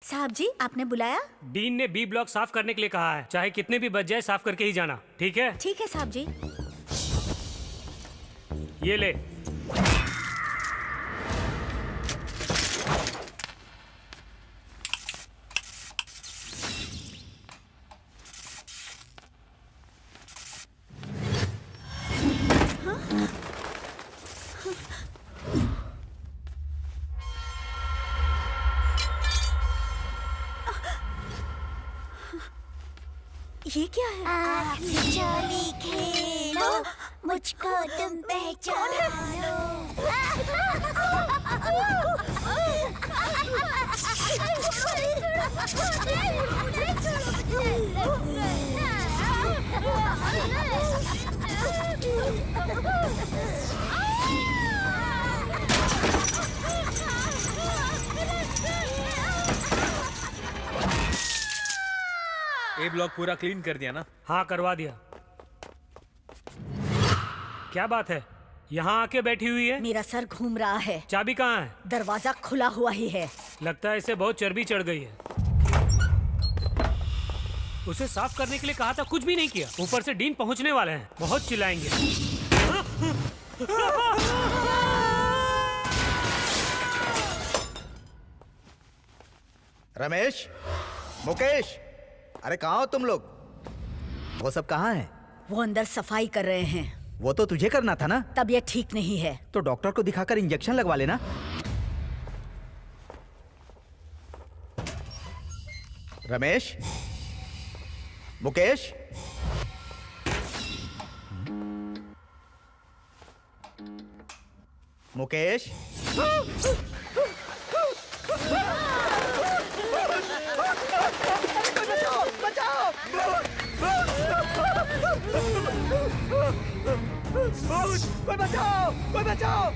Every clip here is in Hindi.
साहब जी, आपने बुलाया? डीन ने बी ब्लॉक साफ करने के लिए कहा है। चाहे कितने भी बच जाए, साफ करके ही जाना। ठीक है? ठीक है साहब जी। ये ले। ये क्या है? चोली खेलो, मुझको तुम पहचानो। ए ब्लॉक पूरा क्लीन कर दिया ना? हाँ, करवा दिया। क्या बात है, यहाँ आके बैठी हुई है? मेरा सर घूम रहा है। चाबी कहाँ है? दरवाजा खुला हुआ ही है। लगता है इसे बहुत चर्बी चढ़ गई है। उसे साफ करने के लिए कहा था, कुछ भी नहीं किया। ऊपर से डीन पहुंचने वाले हैं, बहुत चिल्लाएंगे। रमेश, मुकेश, अरे कहाँ हो तुम लोग? वो सब कहाँ हैं? वो अंदर सफाई कर रहे हैं। वो तो तुझे करना था ना? तबीयत ठीक नहीं है। तो डॉक्टर को दिखाकर इंजेक्शन लगवा लेना। रमेश, मुकेश, मुकेश, कोई बचाओ, कोई बचाओ!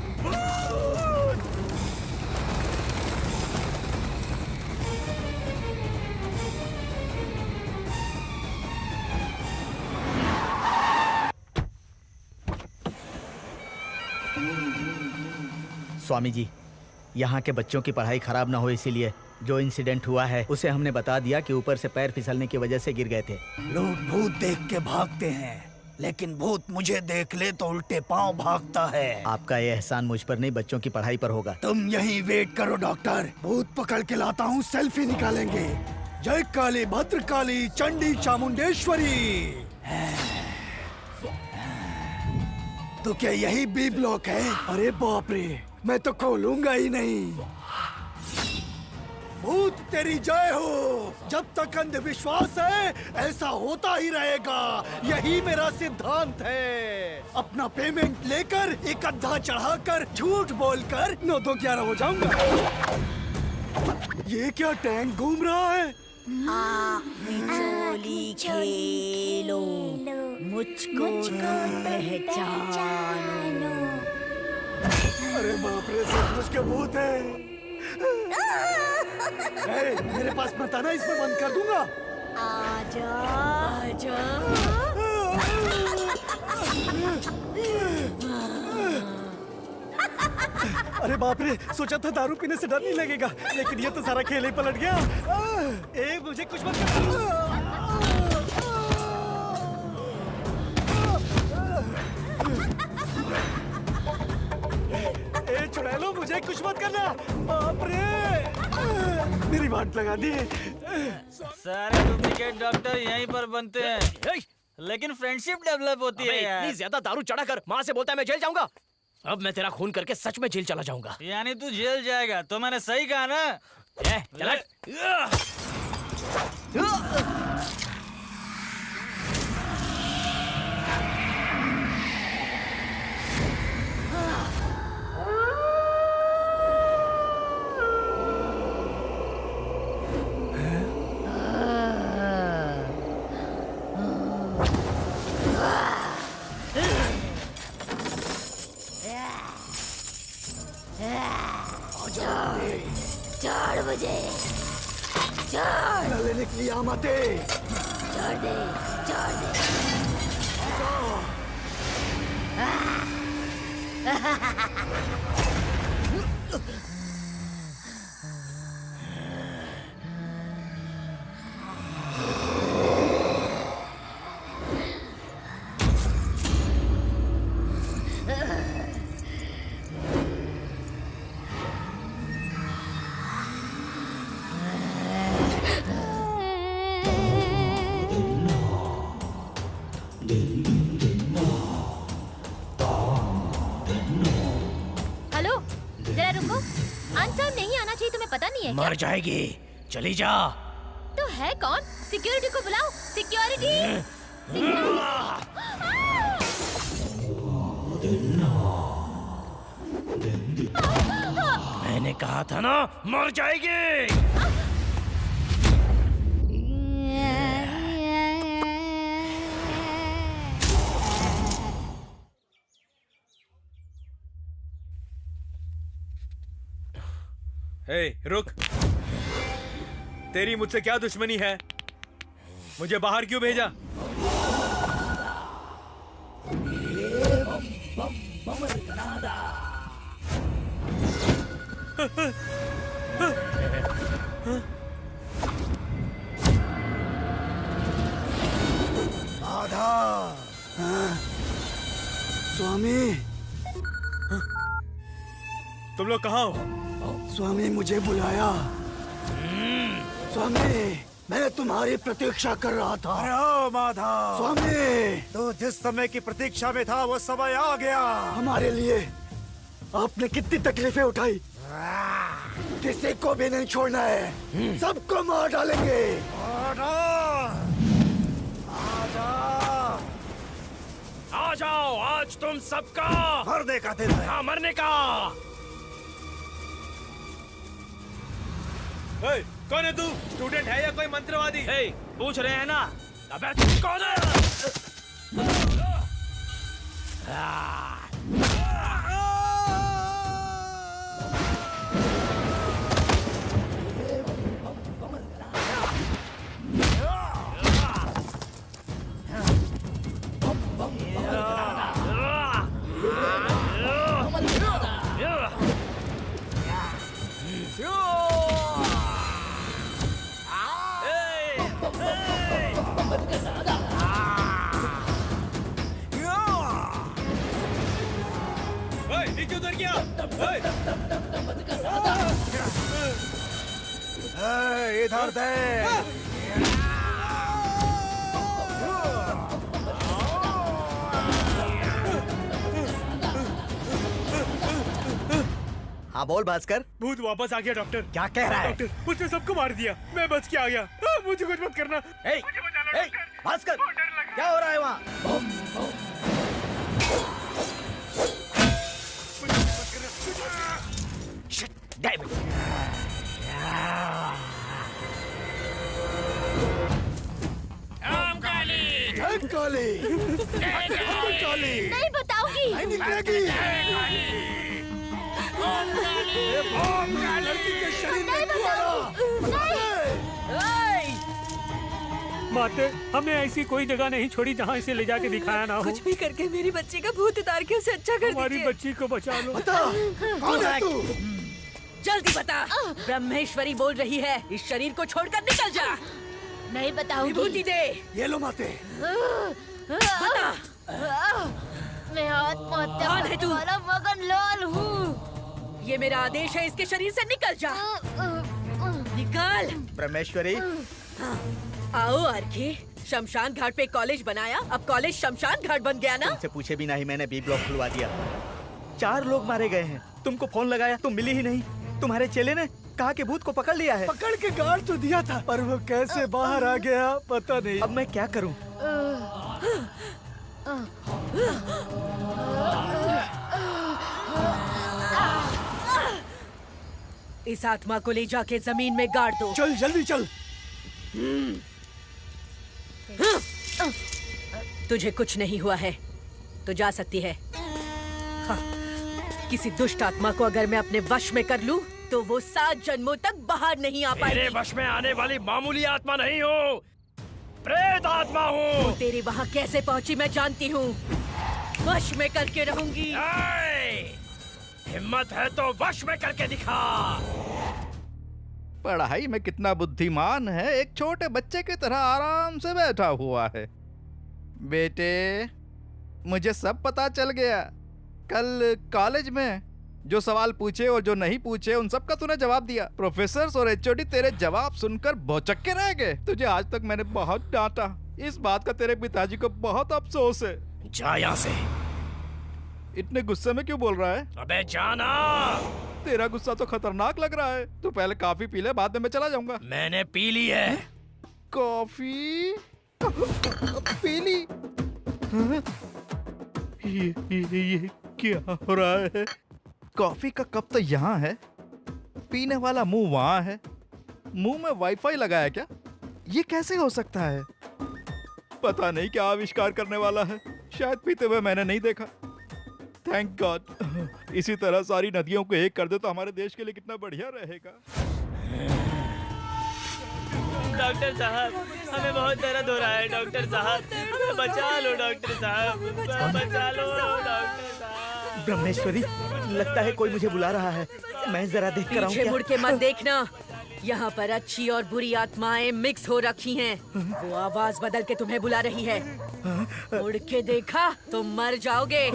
स्वामी जी, यहाँ के बच्चों की पढ़ाई खराब ना हो, इसीलिए जो इंसिडेंट हुआ है उसे हमने बता दिया कि ऊपर से पैर फिसलने की वजह से गिर गए थे। लोग भूत देख के भागते हैं, लेकिन भूत मुझे देख ले तो उल्टे पांव भागता है। आपका ये एहसान मुझ पर नहीं, बच्चों की पढ़ाई पर होगा। तुम यहीं वेट करो डॉक्टर, भूत पकड़ के लाता हूँ, सेल्फी निकालेंगे। जय काली भद्रकाली चंडी चामुंडेश्वरी। तो क्या यही बी ब्लॉक है? अरे बाप रे, मैं तो खोलूंगा ही नहीं। भूत तेरी जय हो। जब तक अंधविश्वास है ऐसा होता ही रहेगा, यही मेरा सिद्धांत है। अपना पेमेंट लेकर एक अद्धा चढ़ाकर झूठ बोलकर 9-2-11 हो जाऊंगा। ये क्या टैंक घूम रहा है? चोली खेलो, मुझको पहचानो। अरे बाप रे, सचमुच के भूत है। मेरे पास मत आना, इसमें बंद कर दूंगा। आजा, आजा। अरे बाप रे, सोचा था दारू पीने से डर नहीं लगेगा, लेकिन ये तो सारा खेल ही पलट गया। मुझे कुछ मत कर। छुड़ा लो, मुझे कुछ मत करना। बाप रे, मेरी वाट लगा दी। सारे डुप्लीकेट डॉक्टर यहीं पर बनते हैं, लेकिन फ्रेंडशिप डेवलप होती है यार। इतनी ज्यादा दारू चढ़ा कर माँ से बोलता है मैं जेल जाऊंगा। अब मैं तेरा खून करके सच में जेल चला जाऊंगा। यानी तू जेल जाएगा? तो मैंने सही कहा ना? चला। छोड़ मुझे, छोड़। लेने के लिए आमाते। छोड़ दे, छोड़ दे। क्या? मर जाएगी, चली जा। तो है कौन? सिक्योरिटी को बुलाओ। सिक्योरिटी। मैंने कहा था ना, मर जाएगी। हे, रुक। तेरी मुझसे क्या दुश्मनी है? मुझे बाहर क्यों भेजा? आधा। हाँ? स्वामी, तुम लोग कहाँ हो? स्वामी मुझे बुलाया। स्वामी, मैं तुम्हारी प्रतीक्षा कर रहा था। अरे माधव, स्वामी, तो जिस समय की प्रतीक्षा में था वो समय आ गया। हमारे लिए आपने कितनी तकलीफें उठाई। किसी को भी नहीं छोड़ना है, सबको मार डालेंगे। आ जाओ, आज तुम सबका मरने का दिन है। हाँ, मरने का। हे, कौन है तू? स्टूडेंट है या कोई मंत्रवादी? हे, पूछ रहे हैं ना? अबे तुम कौन है? हे, नीचे उतर गया। हे, इधर दे। हाँ बोल भास्कर। भूत वापस आ गया डॉक्टर। क्या कह रहा है? डॉक्टर, उसने सबको मार दिया। मैं बच के आ गया। मुझे कुछ मत करना। ए, ए, भास्कर, क्या हो रहा है वहाँ? काली, काली नहीं बताऊंगी। नहीं निकलेगी। लड़की के शरीर में क्यों आया? माते, हमने ऐसी कोई जगह नहीं छोड़ी जहाँ इसे ले जाके दिखाया ना हो। कुछ भी करके मेरी बच्ची का भूत उतार के उसे अच्छा कर हमारी दीजिए। बच्ची को बचा लो। बता, कौन है तू? जल्दी बता। ब्रह्मेश्वरी बोल रही है, इस शरीर को छोड़कर निकल जा। नहीं बताऊंगी। विभूति दे। ये लो माते। बता। मैं आत्महत्या कौन है तू? करने वाला मगन लाल हूँ। ये मेरा आदेश है, इसके शरीर से निकल जा। निकल। ब्रह्मेश्वरी, आओ आरके, शमशान घाट पे कॉलेज बनाया, अब कॉलेज शमशान घाट बन गया ना। तुमसे पूछे भी नहीं मैंने बी ब्लॉक खुलवा दिया। 4 लोग मारे गए हैं। तुमको फोन लगाया, तुम मिली ही नहीं। तुम्हारे चेले ने कहा कि भूत को पकड़ लिया है। पकड़ के गाड़ तो दिया था, पर वो कैसे बाहर आ गया पता नहीं। अब मैं क्या करूं? इस आत्मा को ले जाके जमीन में गाड़ दो। चल जल्दी चल। तुझे कुछ नहीं हुआ है तो जा सकती है। हाँ, किसी दुष्ट आत्मा को अगर मैं अपने वश में कर लूं तो वो 7 जन्मों तक बाहर नहीं आ मेरे पाएगी। वश में आने वाली मामूली आत्मा नहीं हूँ, प्रेत आत्मा हूँ। तेरे वहाँ कैसे पहुँची मैं जानती हूँ। वश में करके रहूंगी। हिम्मत है तो वश में करके दिखा। पढ़ाई में कितना बुद्धिमान है, एक छोटे बच्चे की तरह आराम से बैठा हुआ है। बेटे, मुझे सब पता चल गया। कल कॉलेज में जो सवाल पूछे और जो नहीं पूछे उन सब का तूने जवाब दिया। प्रोफेसर और एचओडी तेरे जवाब सुनकर भौचक्के रह गए। तुझे आज तक मैंने बहुत डांटा। इस बात का तेरे पिताजी को बहुत अफसोस है। जा यहाँ से। इतने गुस्से में क्यों बोल रहा है? अबे जाना, तेरा गुस्सा तो खतरनाक लग रहा है। तू पहले कॉफी पी ले, बाद में मैं चला जाऊंगा। मैंने पी ली है। कॉफी पी ली? हाँ? ये क्या हो रहा है? कॉफी का कप तो यहाँ है, पीने वाला मुंह वहाँ है। मुंह में वाईफाई लगा है क्या? ये कैसे हो सकता है? पता नहीं क्या आविष्कार करने वाला है। शायद पीते हुए मैंने नहीं देखा। Thank God. इसी तरह सारी नदियों को एक कर दे तो हमारे देश के लिए कितना बढ़िया रहेगा। डॉक्टर साहब, हमें बहुत दर्द हो रहा है। डॉक्टर साहब, हमें बचा लो। डॉक्टर साहब, बचा लो। डॉक्टर साहब। ब्रह्मेश्वरी, लगता है कोई मुझे बुला रहा है। मैं जरा देख कर आऊं पीछे क्या? मुड़ के मत देखना। यहाँ पर अच्छी और बुरी आत्माएं मिक्स हो रखी हैं। वो आवाज बदल के तुम्हें बुला रही है। मुड़ के देखा तो मर जाओगे।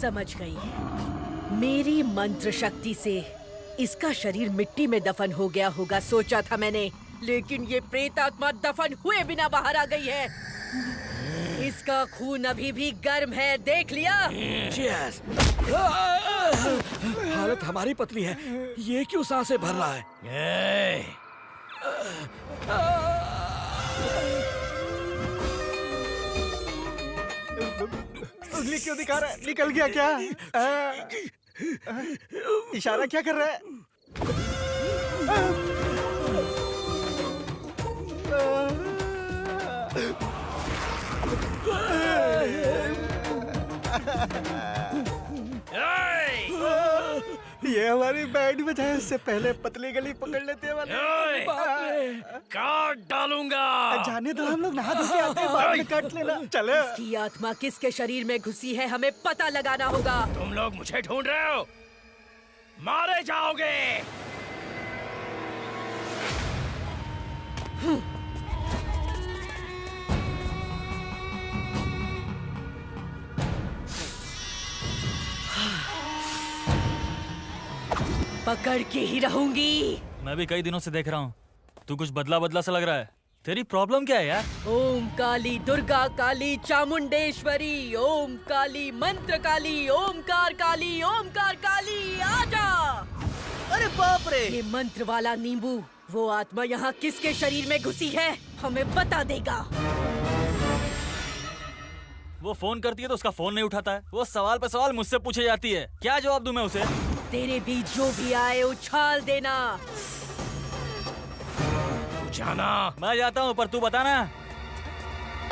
समझ गई। मेरी मंत्र शक्ति से इसका शरीर मिट्टी में दफन हो गया होगा, सोचा था मैंने, लेकिन ये प्रेत आत्मा दफन हुए बिना बाहर आ गई है। इसका खून अभी भी गर्म है, देख लिया? Cheers. हालत हमारी पतली है, ये क्यों सांसें भर रहा है? उंगली क्यों दिखा रहा है? निकल गया क्या? इशारा क्या कर रहा है? ये हमारी बैंड बजाए, इससे पहले पतली गली पकड़ लेते हैं वाले। काट डालूंगा। जाने दो, हम लोग नहा धो के आते हैं, बाद में काट लेना। चले। इसकी आत्मा किसके शरीर में घुसी है, हमें पता लगाना होगा। तुम लोग मुझे ढूंढ रहे हो, मारे जाओगे। पकड़ के ही रहूंगी। मैं भी कई दिनों से देख रहा हूँ, तू कुछ बदला बदला सा लग रहा है। तेरी प्रॉब्लम क्या है यार? ओम काली दुर्गा काली चामुंडेश्वरी, ओम काली मंत्र काली, ओमकार काली, आजा। अरे बाप रे! ये मंत्र वाला नींबू, वो आत्मा यहाँ किसके शरीर में घुसी है, हमें बता देगा। वो फोन करती है तो उसका फोन नहीं उठाता है। वो सवाल पे सवाल मुझसे पूछे जाती है, क्या जवाब दूं मैं उसे? तेरे बीच जो भी आए उछाल देना। जाना। मैं जाता हूँ, पर तू बताना।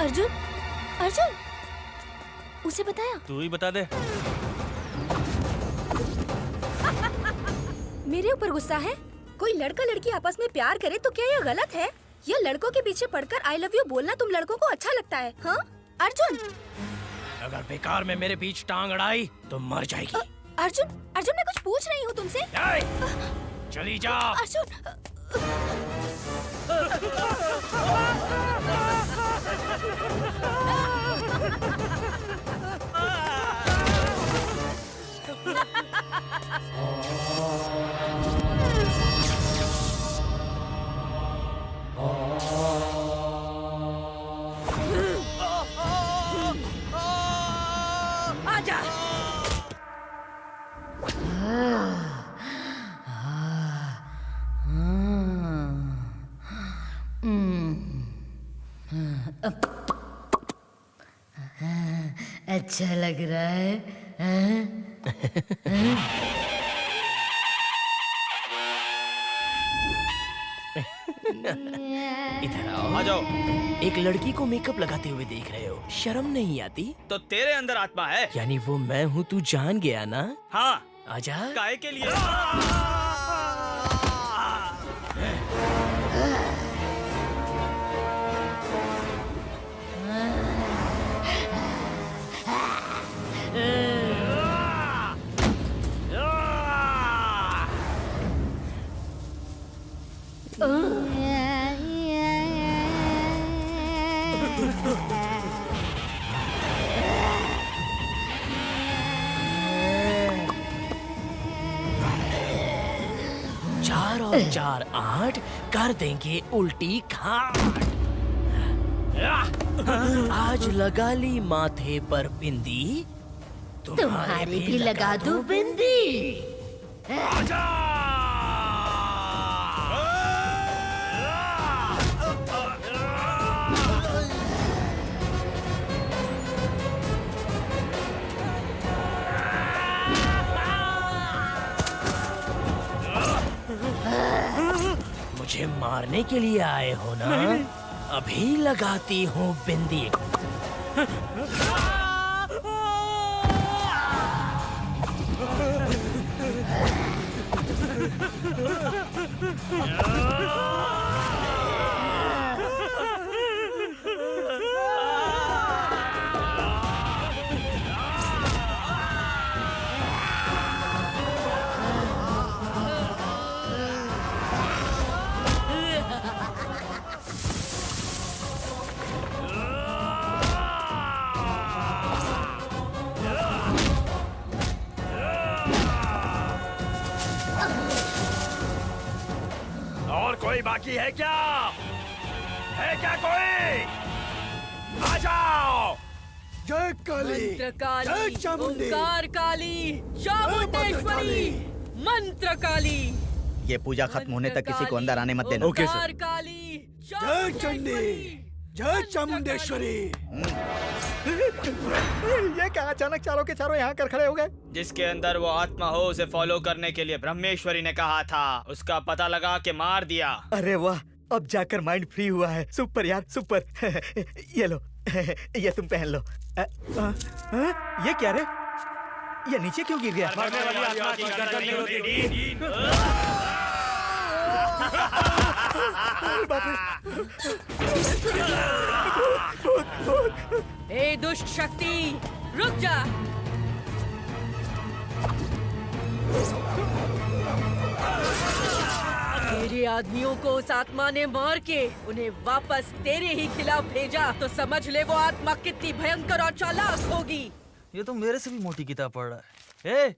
अर्जुन, अर्जुन, उसे बताया? तू ही बता दे। मेरे ऊपर गुस्सा है? कोई लड़का लड़की आपस में प्यार करे तो क्या यह गलत है? या लड़कों के पीछे पड़कर आई लव यू बोलना तुम लड़कों को अच्छा लगता है? हाँ अर्जुन, अगर बेकार में मेरे बीच टांग अड़ाई तो मर जाएगी। अर्जुन, अर्जुन, मैं कुछ पूछ रही हूँ तुमसे। चली जा। अर्जुन, आजा। अच्छा लग रहा है, हाँ? इधर आओ। आ जाओ। एक लड़की को मेकअप लगाते हुए देख रहे हो, शर्म नहीं आती? तो तेरे अंदर आत्मा है? यानी वो मैं हूँ, तू जान गया ना? हाँ। आजा। काहे के लिए? चार और चार 8 कर देंगे उल्टी खाट। आज लगा ली माथे पर बिंदी, तुम्हारी भी लगा दूं बिंदी। मुझे मारने के लिए आए हो ना? अभी लगाती हूँ बिंदी। और कोई बाकी है क्या? है क्या कोई? आ जाओ। जय काली, मंत्र काली, जय चामुंडी, ओंकार काली, चामुंडेश्वरी, मंत्र काली। ये पूजा खत्म होने तक किसी को अंदर आने मत देना। Okay sir. काली, जय चंडी, जय चामुंडेश्वरी। ये क्या अचानक चारों के चारों यहाँ कर खड़े हो गए? जिसके अंदर वो आत्मा हो उसे फॉलो करने के लिए ब्रह्मेश्वरी ने कहा था, उसका पता लगा के मार दिया। अरे वाह, अब जाकर माइंड फ्री हुआ है। सुपर यार, सुपर। ये लो, ये तुम पहन लो। ये क्या रे? ये नीचे क्यों गिर गया? ए दुष्ट शक्ति, रुक जा। तेरे आदमियों को उस आत्मा ने मार के उन्हें वापस तेरे ही खिलाफ भेजा, तो समझ ले वो आत्मा कितनी भयंकर और चालाक होगी। ये तो मेरे से भी मोटी किताब पढ़ रहा है। ए,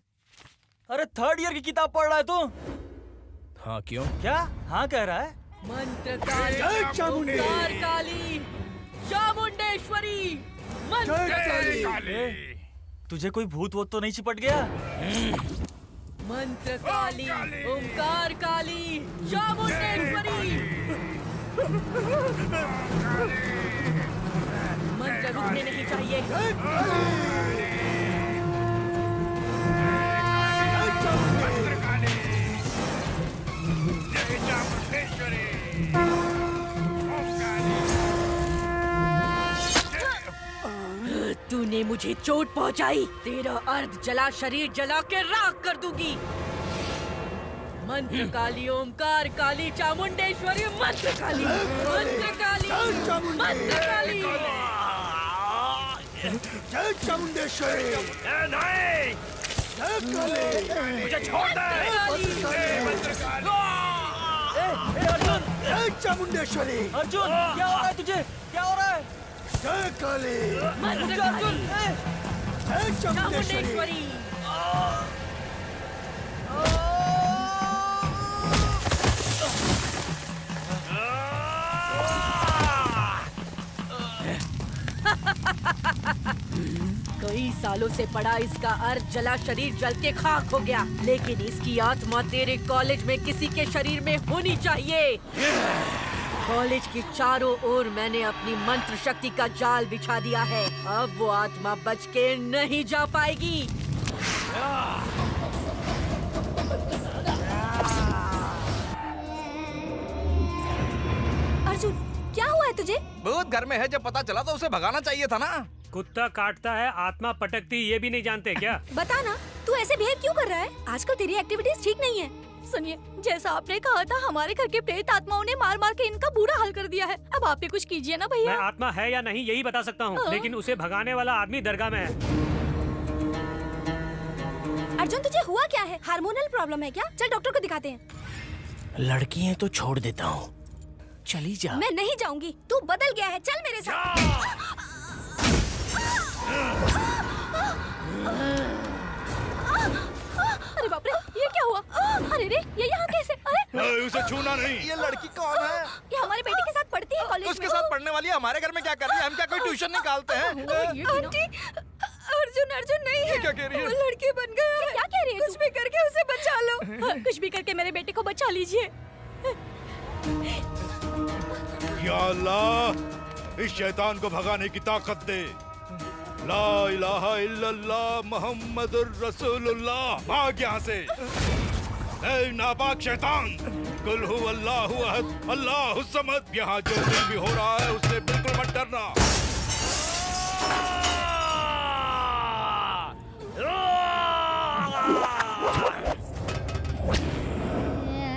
अरे 3rd ईयर की किताब पढ़ रहा है तू? हाँ क्यों? क्या हाँ कह रहा है? मंत्र काली, जय चामुंडी, ओंकार काली, चामुंडेश्वरी, मंत्र काली। तुझे कोई भूत वोत तो नहीं चिपट गया? मंत्र काली, ओंकार काली, चामुंडेश्वरी। मंत्र रुकने नहीं चाहिए। तूने मुझे चोट पहुंचाई, तेरा अर्ध जला शरीर जला के राख कर दूंगी। मंत्र काली, ओंकार काली, चामुंडेश्वरी, मंत्र काली, मंत्र काली, मंत्र काली। जय चामुंडेश्वरी। नहीं, जय काली, मुझे छोड़ दे। अर्जुन! जय चामुंडेश्वरी। अर्जुन, क्या हो रहा है तुझे? क्या हो रहा है? जय काली, मंत्र अर्जुन! काली, जय चामुंडेश्वरी। चामुंडेश्वरी। कई सालों से पड़ा इसका अर्ध जला शरीर जल के खाक हो गया, लेकिन इसकी आत्मा तेरे कॉलेज में किसी के शरीर में होनी चाहिए। कॉलेज के चारों ओर मैंने अपनी मंत्र शक्ति का जाल बिछा दिया है। अब वो आत्मा बच के नहीं जा पाएगी। अर्जुन, क्या हुआ है तुझे? भूत घर में है, जब पता चला तो उसे भगाना चाहिए था ना। कुत्ता काटता है, आत्मा पटकती, ये भी नहीं जानते क्या? बता ना, तू ऐसे बिहेव क्यों कर रहा है? आजकल तेरी एक्टिविटीज ठीक नहीं है। सुनिए, जैसा आपने कहा था, हमारे घर के प्रेत आत्माओं ने मार मार के इनका बुरा हाल कर दिया है। अब आप ही कुछ कीजिए ना भैया। मैं आत्मा है या नहीं यही बता सकता हूँ, लेकिन उसे भगाने वाला आदमी दरगाह में है। अर्जुन, तुझे हुआ क्या है? हार्मोनल प्रॉब्लम है क्या? चल डॉक्टर को दिखाते हैं। लड़की है तो छोड़ देता हूँ, चली जा। मैं नहीं जाऊंगी, तू बदल गया है, चल मेरे साथ। अरे बाप रे, ये क्या हुआ? अरे रे, ये यहाँ कैसे? अरे उसे छूना नहीं। ये लड़की कौन है? ये हमारे बेटे के साथ पढ़ती है कॉलेज उसके साथ पढ़ने वाली हमारे घर में क्या कर रही है? हम क्या कोई ट्यूशन निकालते हैं? आंटी, अर्जुन नहीं है। क्या कह रही है? वो लड़के बन गया है। क्या कह रही है? कुछ भी करके उसे बचा लो। हाँ, कुछ भी करके मेरे बेटे को बचा लीजिए। या अल्लाह, इस शैतान को भगाने की ताकत दे। ला इलाहा इल्लल्लाह मुहम्मदुर रसूलुल्लाह। भाग यहाँ से। ऐ नापाक शैतान, कुल हु अल्लाहु अहद अल्लाहु समद। यहाँ जो कुछ भी हो रहा है उससे बिल्कुल मत डरना।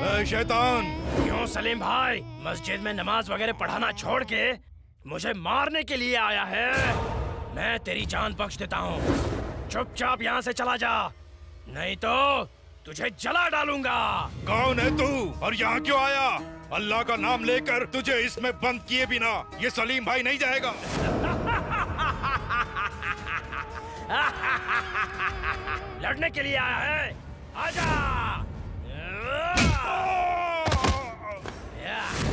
ऐ शैतान, क्यों सलीम भाई मस्जिद में नमाज वगैरह पढ़ाना छोड़ के मुझे मारने के लिए आया है? मैं तेरी जान बख्श देता हूँ, चुपचाप यहाँ से चला जा, नहीं तो तुझे जला डालूंगा। कौन है तू और यहाँ क्यों आया? अल्लाह का नाम लेकर तुझे इसमें बंद किए बिना ये सलीम भाई नहीं जाएगा। लड़ने के लिए आया है? आजा।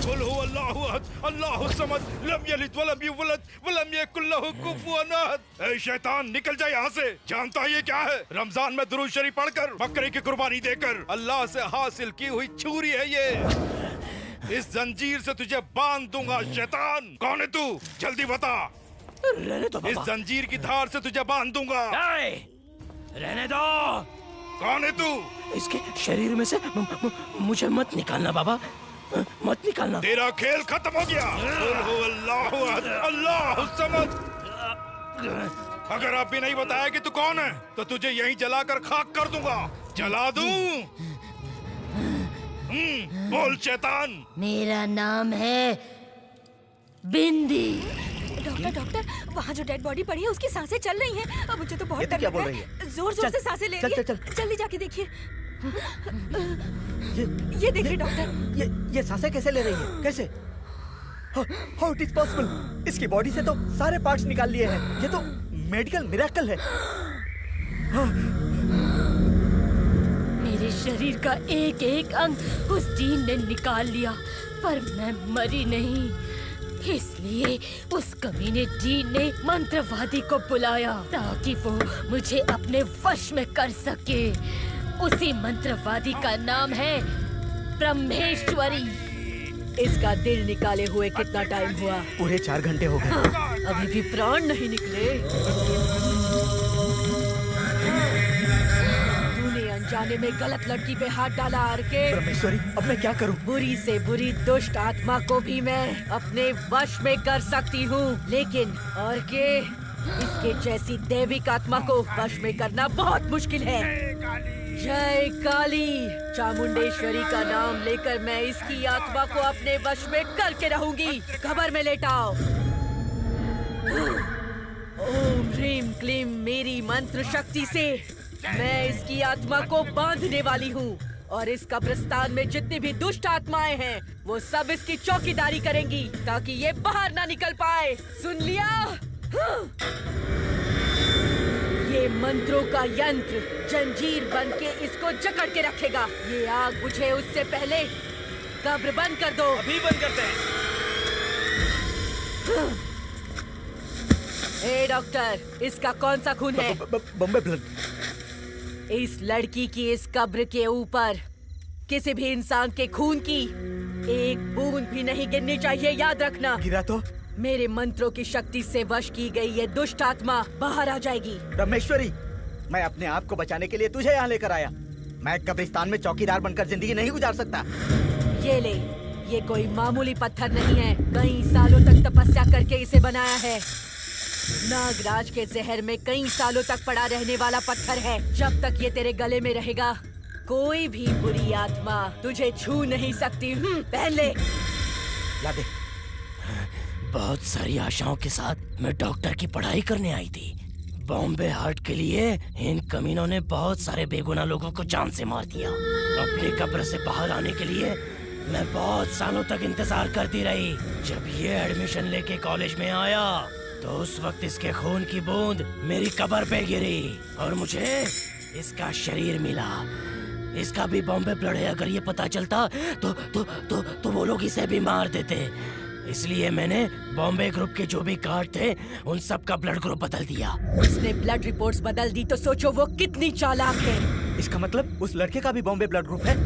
कुल हु अल्लाहु अहद अल्लाहु समद लम यलिद वलम यूलद वलम यकुल लहु कुफुवन अहद। ऐ शैतान, निकल जा यहाँ से। जानता है ये क्या है? रमजान में दुरूद शरीफ पढ़कर बकरे की कुर्बानी देकर अल्लाह से हासिल की हुई छुरी है ये। इस जंजीर से तुझे बांध दूंगा शैतान। कौन है तू? जल्दी बता। रहने दो इस जंजीर की धार से तुझे बांध दूंगा। रहने दो। कौन है तू? इसके शरीर में से मुझे मत निकालना बाबा, मत निकालना। तेरा खेल खत्म हो गया। कुल हु अल्लाहु अहद अल्लाहु समद। अगर अब भी नहीं बताया कि तू कौन है तो तुझे यहीं जलाकर खाक कर दूंगा। जला दूं? बोल शैतान। मेरा नाम है बिंदी। डॉक्टर, वहाँ जो डेड बॉडी पड़ी है उसकी सांसें चल रही हैं। अब मुझे तो बहुत ये डर क्या लग बोल रहा रही है। है? जोर-जोर से सांसें ले रही है। चल। जल्दी जाके देखिए। ये देखिए डॉक्टर। ये सांसें कैसे ले रही है? कैसे? How it is possible? इसकी बॉडी से तो सारे पार्ट्स निकाल लिए हैं। ये तो मेडिकल मिरेकल है। मेरे शरीर का एक एक अंग उस जीन ने निकाल लिया, पर मैं मरी नहीं। इसलिए उस कमीने जीन ने मंत्रवादी को बुलाया ताकि वो मुझे अपने वश में कर सके। उसी मंत्रवादी का नाम है ब्रह्मेश्वरी। इसका दिल निकाले हुए कितना टाइम हुआ? पूरे 4 घंटे हो गए। अभी भी प्राण नहीं निकले। तूने अनजाने में गलत लड़की पे हाथ डाला आरके। ब्रह्मेश्वरी, अब मैं क्या करूं? बुरी से बुरी दुष्ट आत्मा को भी मैं अपने वश में कर सकती हूँ, लेकिन आरके, इसके जैसी दैविक आत्मा को वश में करना बहुत मुश्किल है। जय काली चामुंडेश्वरी का नाम लेकर मैं इसकी आत्मा को अपने वश में करके रहूंगी। खबर में लेटाओ। ओम ह्रीम क्लीम मेरी मंत्र शक्ति से मैं इसकी आत्मा को बांधने वाली हूँ और इस कब्रिस्तान में जितनी भी दुष्ट आत्माएं हैं वो सब इसकी चौकीदारी करेंगी ताकि ये बाहर ना निकल पाए। सुन लिया? ये मंत्रों का यंत्र जंजीर बन के इसको जकड़ के रखेगा। ये आग बुझे उससे पहले कब्र बंद कर दो। अभी बंद करते हैं। ए डॉक्टर, इसका कौन सा खून है? बॉम्बे ब्लड। इस लड़की की इस कब्र के ऊपर किसी भी इंसान के खून की एक बूंद भी नहीं गिरनी चाहिए, याद रखना। गिरा तो मेरे मंत्रों की शक्ति से वश की गई ये दुष्ट आत्मा बाहर आ जाएगी। ब्रह्मेश्वरी, मैं अपने आप को बचाने के लिए तुझे यहाँ लेकर आया। मैं कब्रिस्तान में चौकीदार बनकर जिंदगी नहीं गुजार सकता। ये ले, ये कोई मामूली पत्थर नहीं है। कई सालों तक तपस्या करके इसे बनाया है। नागराज के जहर में कई सालों तक पड़ा रहने वाला पत्थर है। जब तक ये तेरे गले में रहेगा कोई भी बुरी आत्मा तुझे छू नहीं सकती। पहन ले। ला दे। बहुत सारी आशाओं के साथ मैं डॉक्टर की पढ़ाई करने आई थी। बॉम्बे हार्ट के लिए इन कमीनों ने बहुत सारे बेगुनाह लोगों को जान से मार दिया। अपने कब्र से बाहर आने के लिए मैं बहुत सालों तक इंतजार करती रही। जब ये एडमिशन लेके कॉलेज में आया तो उस वक्त इसके खून की बूंद मेरी कब्र पे गिरी और मुझे इसका शरीर मिला। इसका भी बॉम्बे ब्लड है। अगर ये पता चलता तो वो लोग इसे भी मार देते। इसलिए मैंने बॉम्बे ग्रुप के जो भी कार्ड थे उन सब का ब्लड ग्रुप बदल दिया। उसने ब्लड रिपोर्ट्स बदल दी तो सोचो वो कितनी चालाक है। इसका मतलब उस लड़के का भी बॉम्बे ब्लड ग्रुप है।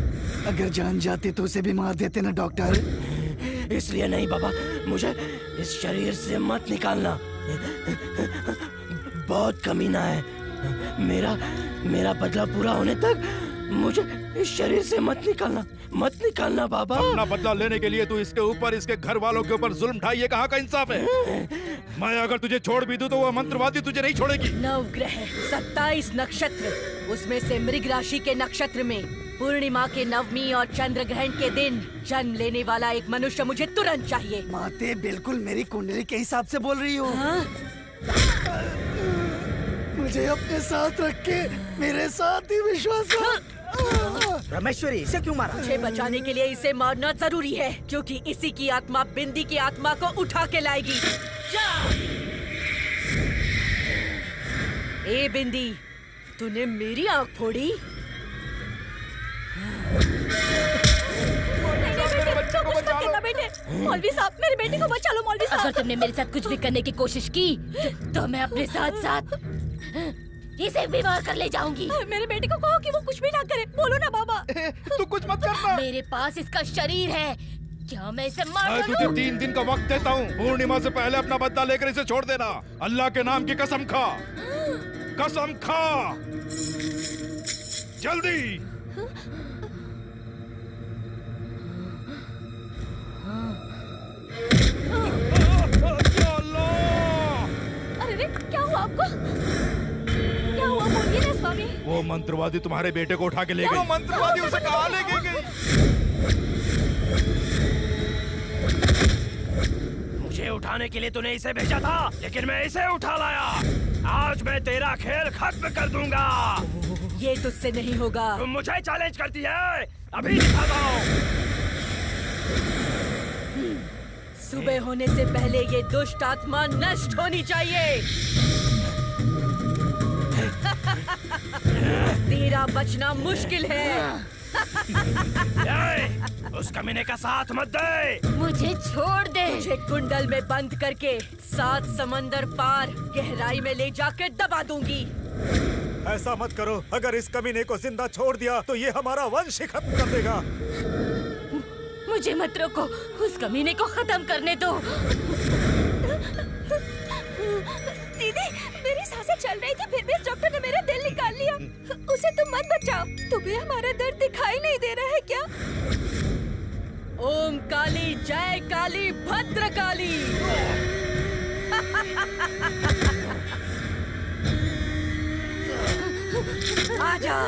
अगर जान जाते तो उसे भी मार देते ना डॉक्टर। इसलिए नहीं बाबा, मुझे इस शरीर से मत निकालना। बहुत कमीना है। मेरा बदला पूरा होने तक मुझे इस शरीर से मत निकालना बाबा। अपना बदला लेने के लिए तू इसके ऊपर, इसके घर वालों के ऊपर जुल्म ढाई, ये कहाँ का इंसाफ है? मैं अगर तुझे छोड़ भी दूं तो वो मंत्रवादी तुझे नहीं छोड़ेगी। नवग्रह 27 नक्षत्र, उसमें से मृग राशि के नक्षत्र में पूर्णिमा के नवमी और चंद्र ग्रहण के दिन जन्म लेने वाला एक मनुष्य मुझे तुरंत चाहिए। माते बिल्कुल मेरी कुंडली के हिसाब से बोल रही हो। हाँ? मुझे अपने साथ रख के मेरे साथ ही विश्वास रख। रमेश्वरी, इसे क्यों मारा? मुझे बचाने के लिए इसे मारना जरूरी है, क्योंकि इसी की आत्मा बिंदी की आत्मा को उठा के लाएगी। ए बिंदी, तूने मेरी आँख फोड़ी? मौलवी साहब, मेरे बेटे को बचा लो मौलवी साहब। अगर तुमने मेरे साथ कुछ भी करने की कोशिश की तो मैं अपने साथ साथ इसे भी मार कर ले जाऊंगी। मेरे बेटे को कहो कि वो कुछ भी ना करे। बोलो ना बाबा। तू कुछ मत करना। मेरे पास इसका शरीर है, क्या मैं इसे मार मैं तुझे डालूं? 3 दिन का वक्त देता हूँ। पूर्णिमा से पहले अपना बदला लेकर इसे छोड़ देना। अल्लाह के नाम की कसम खा, कसम खा, जल्दी। अरे क्या हुआ आपको? क्या हुआ बोलिए ना स्वामी। वो मंत्रवादी तुम्हारे बेटे को उठा के ले गई। मंत्रवादी उसे कहाँ ले गई? मुझे उठाने के लिए तूने इसे भेजा था, लेकिन मैं इसे उठा लाया। आज मैं तेरा खेल खत्म कर दूंगा। ये तुझसे नहीं होगा। तुम मुझे चैलेंज करती है? अभी दिखाता हूँ। सुबह होने से पहले ये दुष्ट आत्मा नष्ट होनी चाहिए। तेरा बचना मुश्किल है। उस कमीने का साथ मत दे। मुझे छोड़ दे। तुझे कुंडल में बंद करके 7 समंदर पार गहराई में ले जाकर दबा दूंगी। ऐसा मत करो। अगर इस कमीने को जिंदा छोड़ दिया तो ये हमारा वंश ही खत्म कर देगा। मुझे मत रोको, उस कमीने को खत्म करने दो। दीदी, मेरी सांसें चल रही थी, फिर भी इस डॉक्टर ने मेरा दिल निकाल लिया। उसे तुम मत बचाओ। तुम्हें हमारा दर्द दिखाई नहीं दे रहा है क्या? ओम काली जय काली भद्र काली। आजा।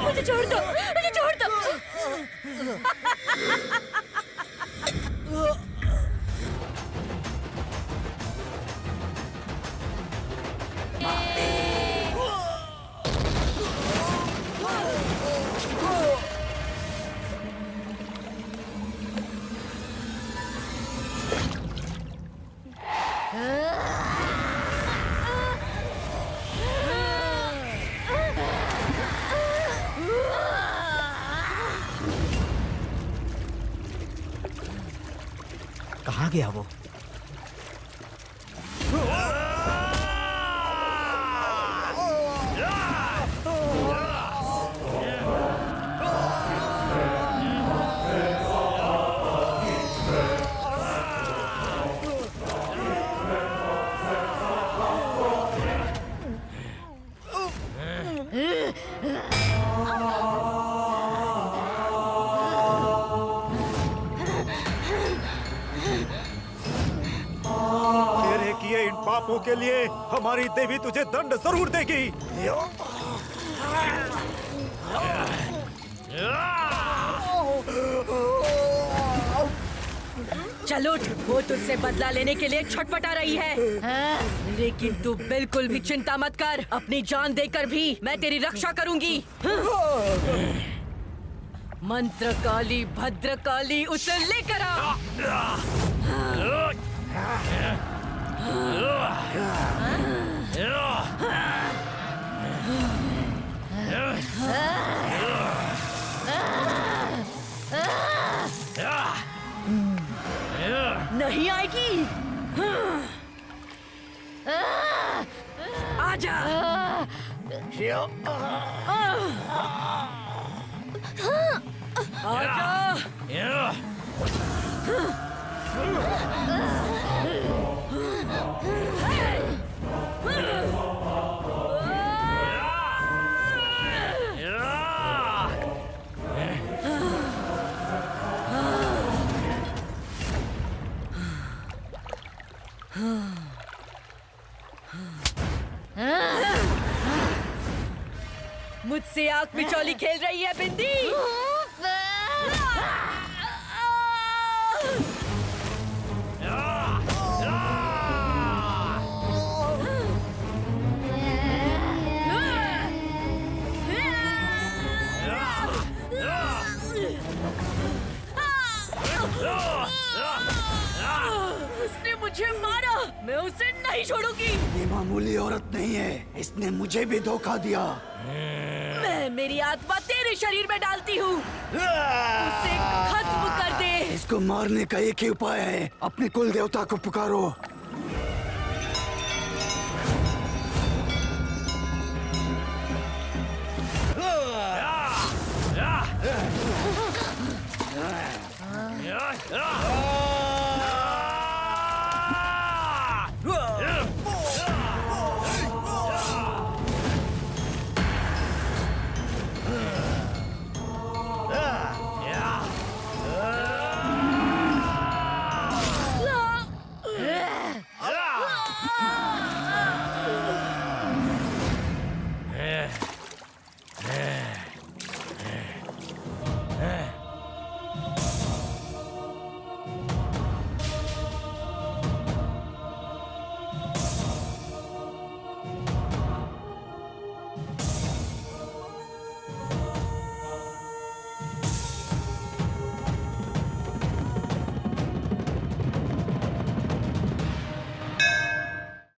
मुझे छोड़ दो, मुझे छोड़ दो। कहाँ गया वो? तेरे किए इन पापों के लिए हमारी देवी तुझे दंड जरूर देगी। चलो, वो तुझसे बदला लेने के लिए छटपटा रही है। लेकिन तू बिल्कुल भी चिंता मत कर। अपनी जान देकर भी मैं तेरी रक्षा करूंगी। मंत्र काली भद्र काली, उसे लेकर आ। मुझसे आंख मिचौली खेल रही है बिंदी। उसने मुझे मारा, मैं उसे नहीं छोड़ूंगी। ये मामूली औरत नहीं है, इसने मुझे भी धोखा दिया। मैं मेरी आत्मा तेरे शरीर में डालती हूँ, उसे खत्म कर दे। इसको मारने का एक ही उपाय है, अपने कुल देवता को पुकारो। Ah!